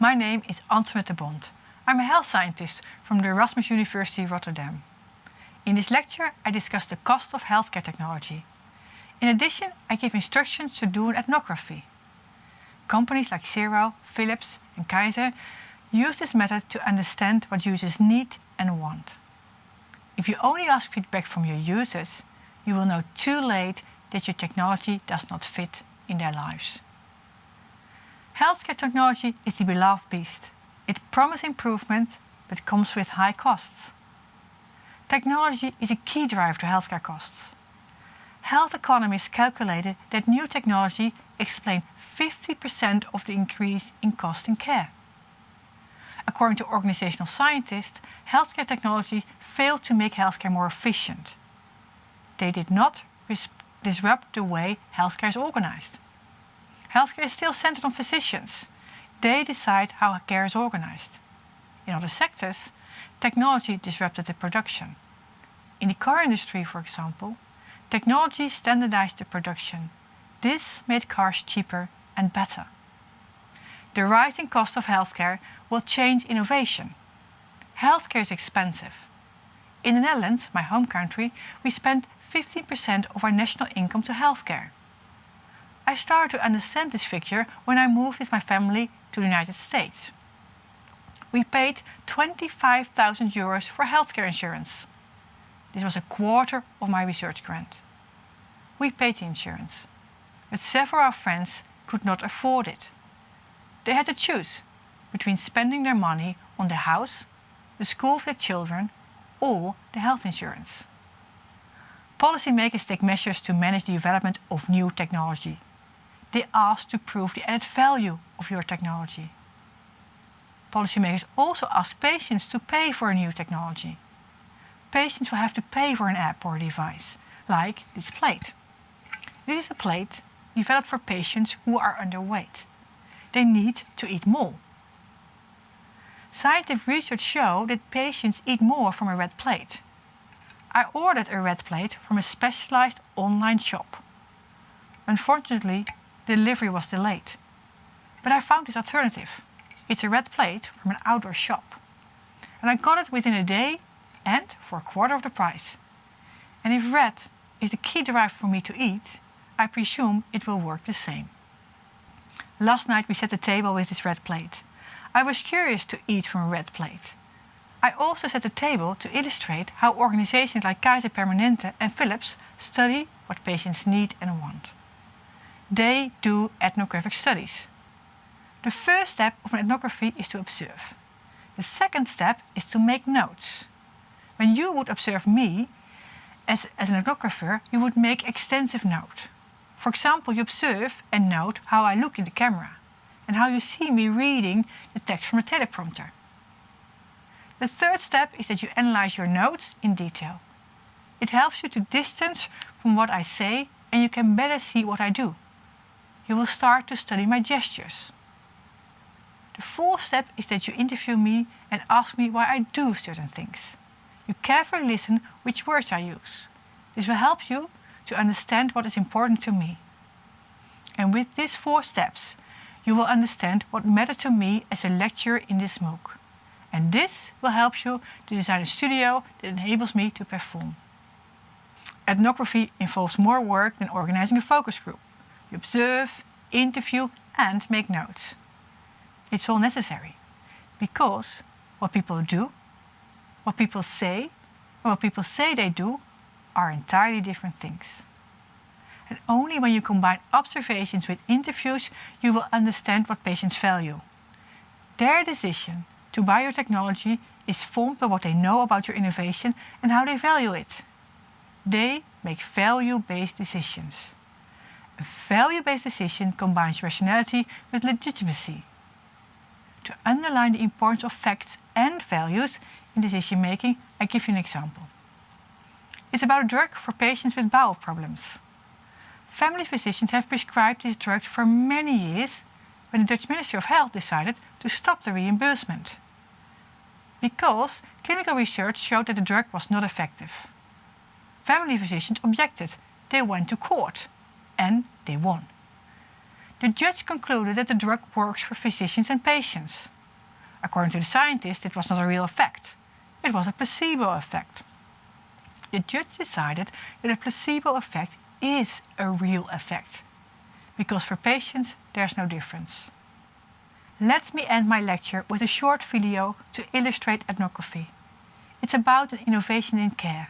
My name is Antoinette Bont. I'm a health scientist from the Erasmus University Rotterdam. In this lecture, I discuss the cost of healthcare technology. In addition, I give instructions to do an ethnography. Companies like Xero, Philips and Kaiser use this method to understand what users need and want. If you only ask feedback from your users, you will know too late that your technology does not fit in their lives. Healthcare technology is the beloved beast. It promises improvement, but comes with high costs. Technology is a key driver to healthcare costs. Health economists calculated that new technology explains 50% of the increase in cost in care. According to organizational scientists, healthcare technology failed to make healthcare more efficient. They did not disrupt the way healthcare is organized. Healthcare is still centered on physicians. They decide how care is organized. In other sectors, technology disrupted the production. In the car industry, for example, technology standardized the production. This made cars cheaper and better. The rising cost of healthcare will change innovation. Healthcare is expensive. In the Netherlands, my home country, we spend 15% of our national income to healthcare. I started to understand this figure when I moved with my family to the United States. We paid €25,000 for healthcare insurance. This was a quarter of my research grant. We paid the insurance, but several of our friends could not afford it. They had to choose between spending their money on the house, the school of their children, or the health insurance. Policymakers take measures to manage the development of new technology. They ask to prove the added value of your technology. Policymakers also ask patients to pay for a new technology. Patients will have to pay for an app or a device, like this plate. This is a plate developed for patients who are underweight. They need to eat more. Scientific research shows that patients eat more from a red plate. I ordered a red plate from a specialized online shop. Unfortunately, the delivery was delayed. But I found this alternative. It's a red plate from an outdoor shop. And I got it within a day and for a quarter of the price. And if red is the key driver for me to eat, I presume it will work the same. Last night we set the table with this red plate. I was curious to eat from a red plate. I also set the table to illustrate how organizations like Kaiser Permanente and Philips study what patients need and want. They do ethnographic studies. The first step of an ethnography is to observe. The second step is to make notes. When you would observe me as an ethnographer, you would make extensive notes. For example, you observe and note how I look in the camera and how you see me reading the text from a teleprompter. The third step is that you analyze your notes in detail. It helps you to distance from what I say and you can better see what I do. You will start to study my gestures. The fourth step is that you interview me and ask me why I do certain things. You carefully listen which words I use. This will help you to understand what is important to me. And with these 4 steps, you will understand what matters to me as a lecturer in this MOOC. And this will help you to design a studio that enables me to perform. Ethnography involves more work than organizing a focus group. You observe, interview, and make notes. It's all necessary, because what people do, what people say, and what people say they do are entirely different things. And only when you combine observations with interviews, you will understand what patients value. Their decision to buy your technology is formed by what they know about your innovation and how they value it. They make value-based decisions. A value-based decision combines rationality with legitimacy. To underline the importance of facts and values in decision-making, I give you an example. It's about a drug for patients with bowel problems. Family physicians have prescribed this drug for many years when the Dutch Ministry of Health decided to stop the reimbursement. Because clinical research showed that the drug was not effective. Family physicians objected. They went to court. And they won. The judge concluded that the drug works for physicians and patients. According to the scientists, it was not a real effect. It was a placebo effect. The judge decided that a placebo effect is a real effect, because for patients there's no difference. Let me end my lecture with a short video to illustrate ethnography. It's about an innovation in care.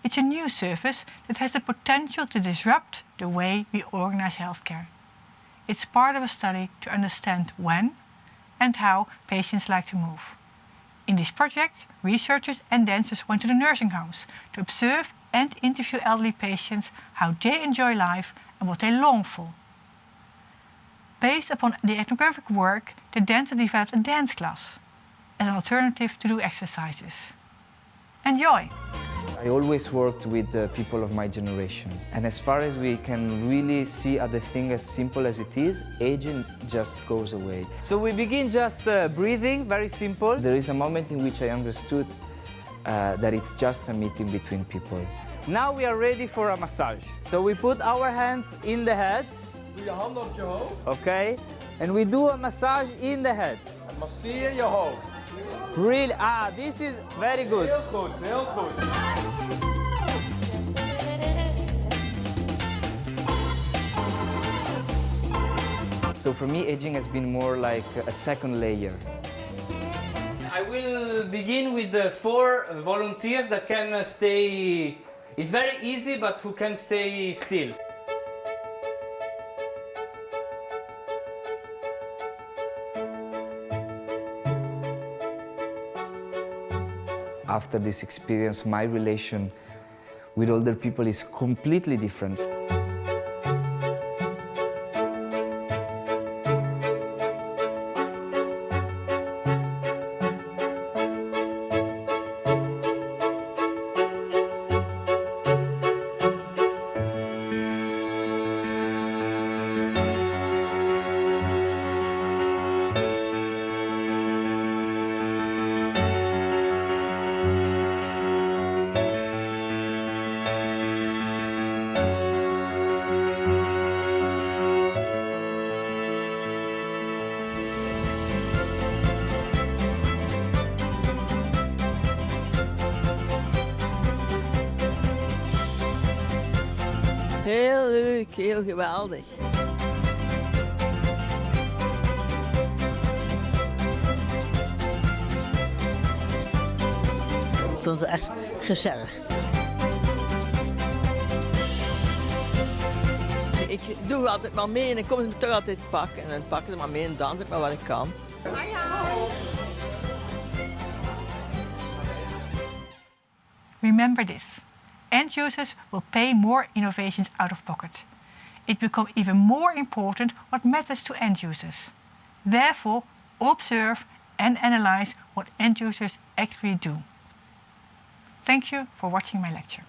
It's a new service that has the potential to disrupt the way we organize healthcare. It's part of a study to understand when and how patients like to move. In this project, researchers and dancers went to the nursing homes to observe and interview elderly patients how they enjoy life and what they long for. Based upon the ethnographic work, the dancer developed a dance class as an alternative to do exercises. Enjoy! I always worked with people of my generation, and as far as we can really see at the thing as simple as it is, aging just goes away. So we begin just breathing, very simple. There is a moment in which I understood that it's just a meeting between people. Now we are ready for a massage. So we put our hands in the head. Doe je handen op je hoofd. Okay, and we do a massage in the head. En masseer je hoofd. Really, this is very good. Heel goed, heel goed. So for me, aging has been more like a second layer. I will begin with the 4 volunteers that can stay. It's very easy, but who can stay still. After this experience, my relation with older people is completely different. Heel leuk, heel geweldig. Ik vond het echt gezellig. Ik doe altijd maar mee en dan komen ze me toch altijd pakken. En dan pakken ze maar mee en dans ik maar wat ik kan. Remember this. End users will pay more innovations out of pocket. It becomes even more important what matters to end users. Therefore, observe and analyze what end users actually do. Thank you for watching my lecture.